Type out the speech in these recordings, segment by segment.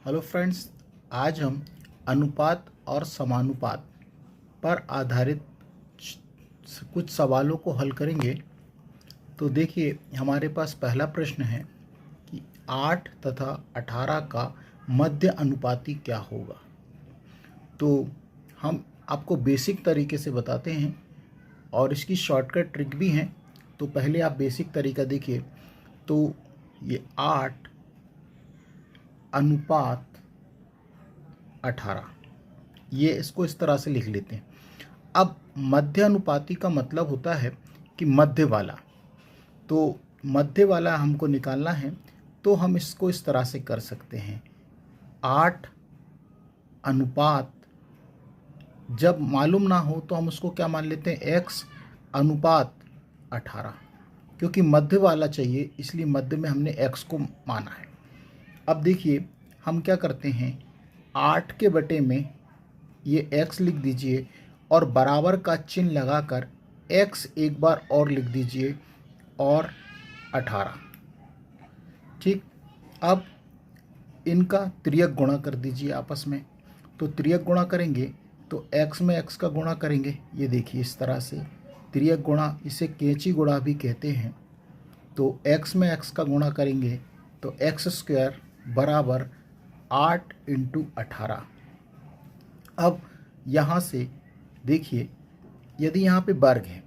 Hello friends, आज हम अनुपात और समानुपात पर आधारित कुछ सवालों को हल करेंगे। तो देखिए, हमारे पास पहला प्रश्न है कि 8 तथा 18 का मध्य अनुपाती क्या होगा। तो हम आपको बेसिक तरीके से बताते हैं और इसकी शॉर्टकट ट्रिक भी हैं। तो पहले आप बेसिक तरीका देखिए। तो ये 8 अनुपात 18, ये इसको इस तरह से लिख लेते हैं। अब मध्य अनुपाती का मतलब होता है कि मध्य वाला। तो मध्य वाला हमको निकालना है, तो हम इसको इस तरह से कर सकते हैं। 8 अनुपात, जब मालूम ना हो तो हम उसको क्या मान लेते हैं, x अनुपात 18, क्योंकि मध्य वाला चाहिए इसलिए मध्य में हमने x को माना है। अब देखिए हम क्या करते हैं, 8 के बटे में ये x लिख दीजिए और बराबर का चिन्ह लगाकर x एक बार और लिख दीजिए और 18। ठीक, अब इनका तिर्यक गुणा कर दीजिए आपस में। तो तिर्यक गुणा करेंगे तो x में x का गुणा करेंगे, ये देखिए इस तरह से तिर्यक गुणा, इसे कैंची गुणा भी कहते हैं। तो x में x का गुणा करेंगे तो x स्क्वायर बराबर 8 × 18। अब यहाँ से देखिए, यदि यहाँ पे वर्ग है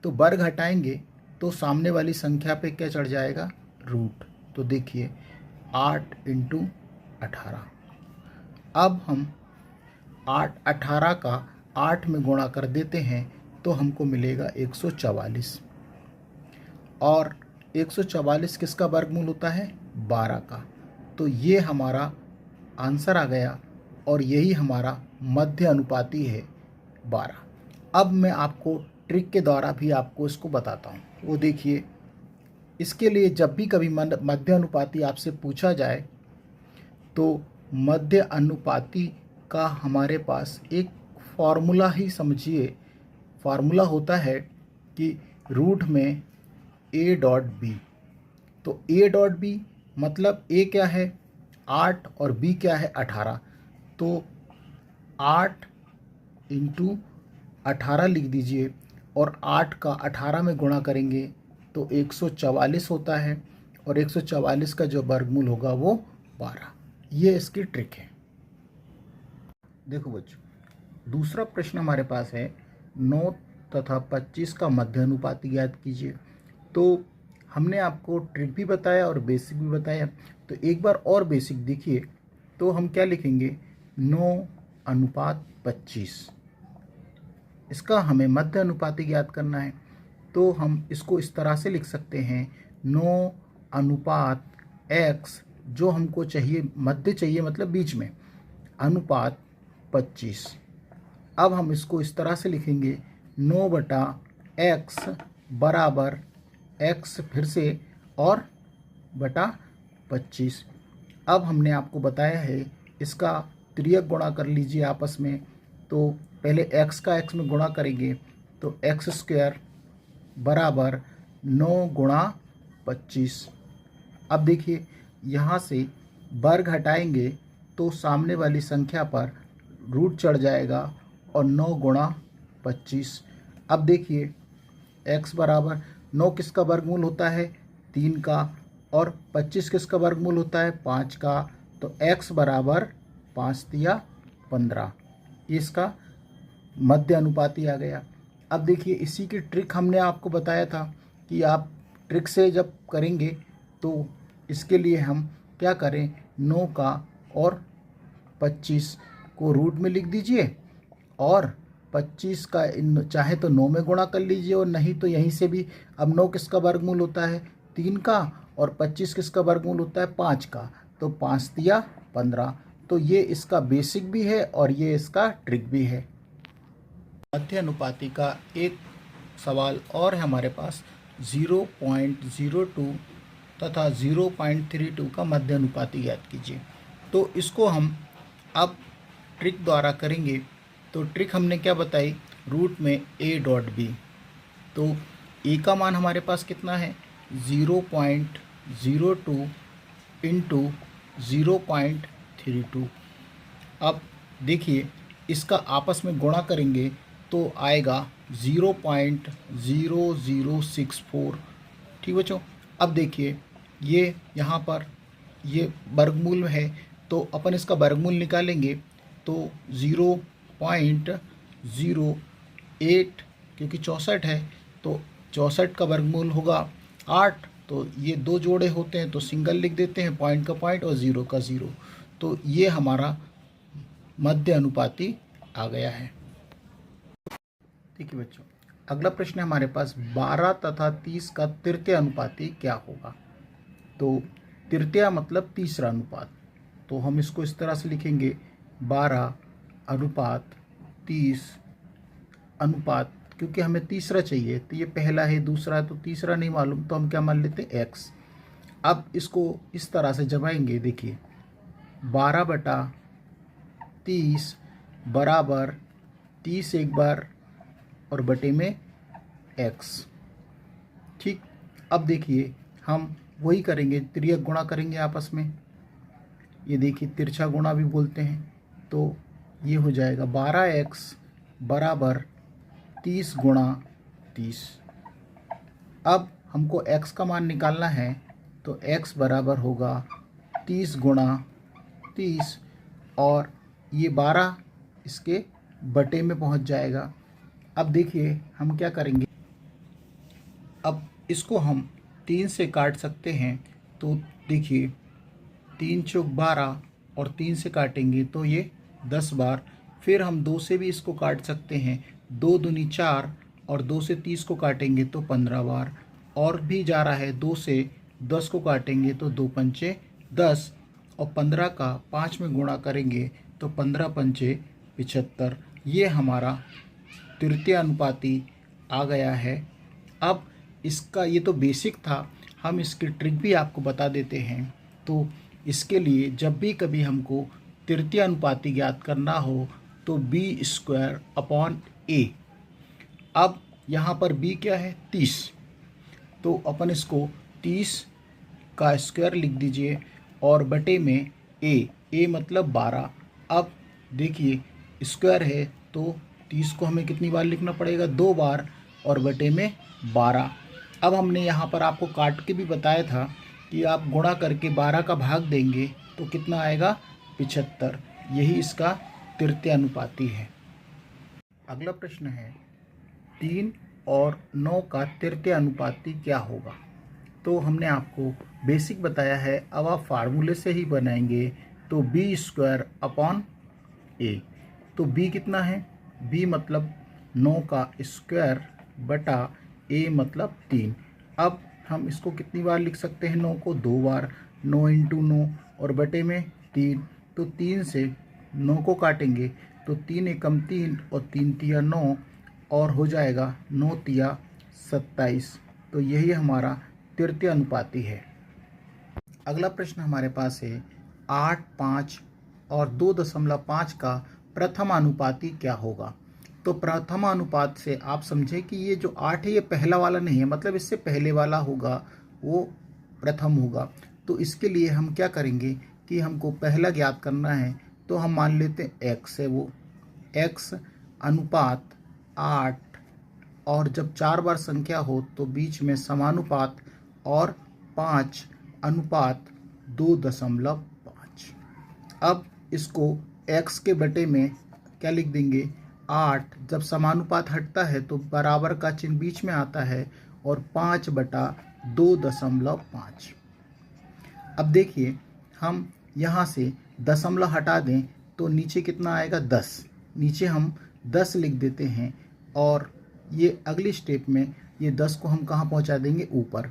तो वर्ग हटाएंगे तो सामने वाली संख्या पे क्या चढ़ जाएगा, रूट। तो देखिए 8 × 18। अब हम 18 का 8 में गुणा कर देते हैं तो हमको मिलेगा 144। और 144 किसका वर्गमूल होता है, 12 का। तो ये हमारा आंसर आ गया और यही हमारा मध्य अनुपाती है, 12। अब मैं आपको ट्रिक के द्वारा भी आपको इसको बताता हूँ। वो देखिए, इसके लिए जब भी कभी मध्य अनुपाती आपसे पूछा जाए तो मध्य अनुपाती का हमारे पास एक फॉर्मूला ही समझिए, फार्मूला होता है कि रूट में a.b। तो a.b मतलब a क्या है, 8 और b क्या है, 18। तो 8 × 18 लिख दीजिए और 8 का 18 में गुणा करेंगे तो 144 होता है और 144 का जो वर्गमूल होगा वो 12। ये इसकी ट्रिक है। देखो बच्चों, दूसरा प्रश्न हमारे पास है 9 तथा 25 का मध्य अनुपाती ज्ञात कीजिए। तो हमने आपको ट्रिक भी बताया और बेसिक भी बताया, तो एक बार और बेसिक देखिए। तो हम क्या लिखेंगे, 9 अनुपात 25, इसका हमें मध्य अनुपाती ज्ञात करना है। तो हम इसको इस तरह से लिख सकते हैं, 9 अनुपात x, जो हमको चाहिए मध्य चाहिए मतलब बीच में, अनुपात 25। अब हम इसको इस तरह से लिखेंगे, 9/x बराबर x फिर से और बटा 25। अब हमने आपको बताया है, इसका तिर्यक गुणा कर लीजिए आपस में। तो पहले x का x में गुणा करेंगे तो x स्क्वायर बराबर 9 × 25। अब देखिए यहाँ से वर्ग हटाएंगे तो सामने वाली संख्या पर रूट चढ़ जाएगा और 9 × 25। अब देखिए x बराबर 9 किसका वर्गमूल होता है, 3 का, और 25 किसका वर्गमूल होता है, 5 का। तो x बराबर 5 × 15, इसका मध्य अनुपाती आ गया। अब देखिए इसी की ट्रिक हमने आपको बताया था कि आप ट्रिक से जब करेंगे तो इसके लिए हम क्या करें, 9 का और 25 को रूट में लिख दीजिए और 25 का चाहे तो 9 में गुणा कर लीजिए और नहीं तो यहीं से भी। अब 9 किसका वर्गमूल होता है, 3 का, और 25 किसका वर्गमूल होता है, 5 का। तो 5 × 15। तो ये इसका बेसिक भी है और ये इसका ट्रिक भी है। मध्य अनुपाती का एक सवाल और है हमारे पास, 0.02 तथा 0.32 का मध्य अनुपाती ज्ञात कीजिए। तो इसको हम अब ट्रिक द्वारा करेंगे। तो ट्रिक हमने क्या बताई, रूट में a.b। तो a का मान हमारे पास कितना है, 0.02 × 0.32। 32। अब देखिए इसका आपस में गुणा करेंगे तो आएगा 0.0064। ठीक बच्चों। अब देखिए ये यहाँ पर ये वर्गमूल में है तो अपन इसका वर्गमूल निकालेंगे तो 0.08, क्योंकि 64 है तो 64 का वर्गमूल होगा 8। तो ये दो जोड़े होते हैं तो सिंगल लिख देते हैं, पॉइंट का पॉइंट और ज़ीरो का ज़ीरो। तो ये हमारा मध्य अनुपाती आ गया है। ठीक है बच्चों, अगला प्रश्न है हमारे पास 12 तथा 30 का तृतीय अनुपाती क्या होगा। तो तृतीय मतलब तीसरा अनुपात, तो हम इसको इस तरह से लिखेंगे 12 अनुपात 30 अनुपात, क्योंकि हमें तीसरा चाहिए तो ये पहला है दूसरा है तो तीसरा नहीं मालूम तो हम क्या मान लेते हैं x। अब इसको इस तरह से जमाएंगे, देखिए 12/30 बराबर 30 एक बार और बटे में x। ठीक, अब देखिए हम वही करेंगे, तिर्यक गुणा करेंगे आपस में। ये देखिए तिरछा गुणा भी बोलते हैं, तो ये हो जाएगा 12x बराबर 30 गुणा 30। अब हमको x का मान निकालना है तो x बराबर होगा 30 गुणा 30 और ये 12 इसके बटे में पहुंच जाएगा। अब देखिए हम क्या करेंगे, अब इसको हम 3 से काट सकते हैं तो देखिए 3 चौक 12 और 3 से काटेंगे तो ये 10 बार। फिर हम 2 से भी इसको काट सकते हैं, 2 दूनी 4 और 2 से 30 को काटेंगे तो 15 बार। और भी जा रहा है, 2 से 10 को काटेंगे तो 2 पंचे 10 और 15 का 5 में गुणा करेंगे तो 15 पंचे 75। ये हमारा तृतीय अनुपाती आ गया है। अब इसका ये तो बेसिक था, हम इसकी ट्रिक भी आपको बता देते हैं। तो इसके लिए जब भी कभी हमको तृतीय अनुपाती ज्ञात करना हो तो b²/a। अब यहाँ पर b क्या है 30, तो अपन इसको 30 का स्क्वायर लिख दीजिए और बटे में a मतलब 12। अब देखिए स्क्वायर है तो 30 को हमें कितनी बार लिखना पड़ेगा, 2 बार और बटे में 12। अब हमने यहाँ पर आपको काट के भी बताया था कि आप गुणा करके 12 का भाग देंगे तो कितना आएगा 75। यही इसका तृतीय अनुपाती है। अगला प्रश्न है 3 और 9 का तृतीय अनुपाती क्या होगा। तो हमने आपको बेसिक बताया है, अब आप फार्मूले से ही बनाएंगे तो b²/a। तो b कितना है, b मतलब 9 का स्क्वायर बटा a मतलब 3। अब हम इसको कितनी बार लिख सकते हैं, 9 को 2 बार, 9 × 9 और बटे में 3। तो 3 से 9 को काटेंगे तो 3 एकम 3 और 3 तिया 9 और हो जाएगा 9 तिया 27। तो यही हमारा तृतीय अनुपाती है। अगला प्रश्न हमारे पास है 8, 5 और 2.5 का प्रथमानुपाती क्या होगा। तो प्रथमानुपात से आप समझे कि ये जो 8 है ये पहला वाला नहीं है, मतलब इससे पहले वाला होगा वो प्रथम होगा। तो इसके लिए हम क्या करेंगे कि हमको पहला ज्ञात करना है तो हम मान लेते हैं x है, वो x अनुपात 8 और जब 4 बार संख्या हो तो बीच में समानुपात और 5 अनुपात 2.5। अब इसको x के बटे में क्या लिख देंगे 8, जब समानुपात हटता है तो बराबर का चिन्ह बीच में आता है और 5/2.5। अब देखिए हम यहाँ से दशमलव हटा दें तो नीचे कितना आएगा 10, नीचे हम 10 लिख देते हैं और ये अगली स्टेप में ये 10 को हम कहाँ पहुँचा देंगे ऊपर।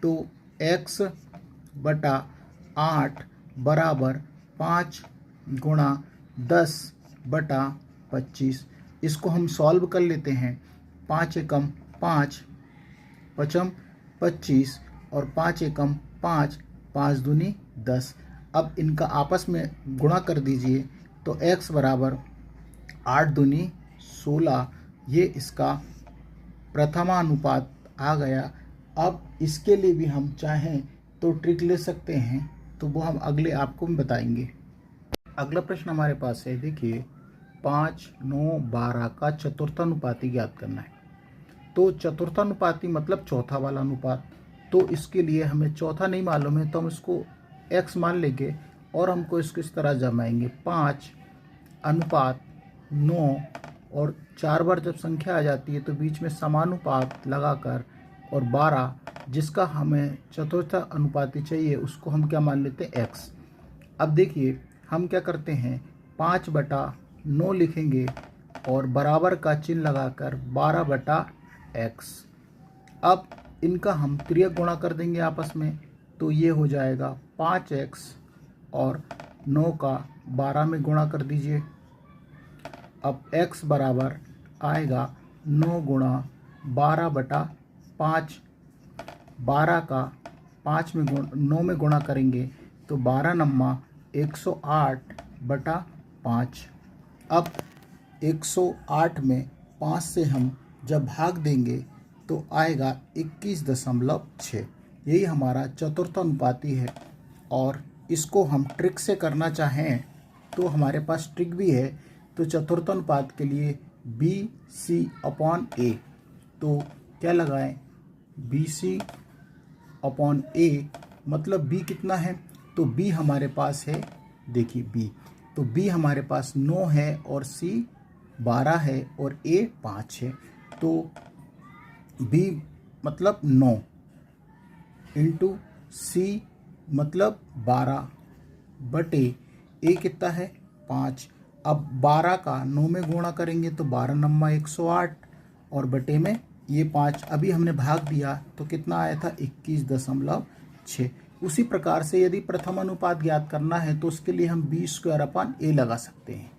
तो x/8 बराबर 5 गुणा 10/25। इसको हम सॉल्व कर लेते हैं, 5 एकम 5 पचम 25 और 5 एकम 5 5 दूनी 10। अब इनका आपस में गुणा कर दीजिए तो x बराबर 8 दूनी 16। ये इसका प्रथमानुपात आ गया। अब इसके लिए भी हम चाहें तो ट्रिक ले सकते हैं, तो वो हम अगले आपको बताएंगे। अगला प्रश्न हमारे पास है, देखिए 5, 9, 12 का चतुर्थानुपाती ज्ञात करना है। तो चतुर्थानुपाती मतलब चौथा वाला अनुपात। तो इसके लिए हमें चौथा नहीं मालूम है, तो हम इसको x मान लेंगे और हमको इसको इस तरह जमाएंगे। 5 अनुपात 9 और 4 बार जब संख्या आ जाती है तो बीच में समानुपात लगाकर, और 12 जिसका हमें चतुर्थ अनुपाती चाहिए उसको हम क्या मान लेते हैं, x। अब देखिए हम क्या करते हैं, 5/9 लिखेंगे और बराबर का चिन्ह लगाकर 12/x। अब इनका हम त्रियक गुणा कर देंगे आपस में, तो ये हो जाएगा 5x और 9 का 12 में गुणा कर दीजिए। अब x बराबर आएगा 9 गुणा 12/5। 12 का 9 में गुणा करेंगे तो 12 नम्मा 108/5। अब 108 में 5 से हम जब भाग देंगे तो आएगा 21.6। यही हमारा चतुर्थानुपाती है। और इसको हम ट्रिक से करना चाहें तो हमारे पास ट्रिक भी है। तो चतुर्थानुपात के लिए BC/A, तो क्या लगाएं, BC/A मतलब B कितना है, तो B हमारे पास है, देखिए B, तो B हमारे पास 9 है और C 12 है और A 5 है। तो B मतलब 9 इंटू C मतलब 12 बटे A कितना है, 5। अब 12 का 9 में गुणा करेंगे तो 12 नम्मा 108 और बटे में ये 5। अभी हमने भाग दिया तो कितना आया था, 21.6। उसी प्रकार से यदि प्रथम अनुपात ज्ञात करना है तो उसके लिए हम B² A लगा सकते हैं।